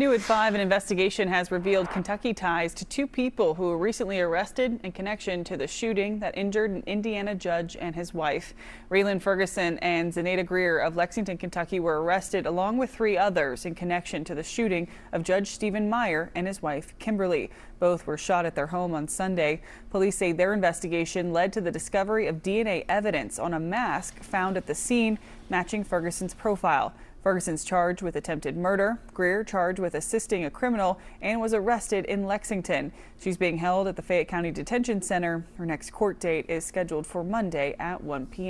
New at 5, an investigation has revealed Kentucky ties to two people who were recently arrested in connection to the shooting that injured an Indiana judge and his wife. Raylan Ferguson and Zenaida Greer of Lexington, Kentucky were arrested along with three others in connection to the shooting of Judge Stephen Meyer and his wife Kimberly. Both were shot at their home on Sunday. Police say their investigation led to the discovery of DNA evidence on a mask found at the scene matching Ferguson's profile. Ferguson's charged with attempted murder. Greer charged with assisting a criminal and was arrested in Lexington. She's being held at the Fayette County Detention Center. Her next court date is scheduled for Monday at 1 p.m.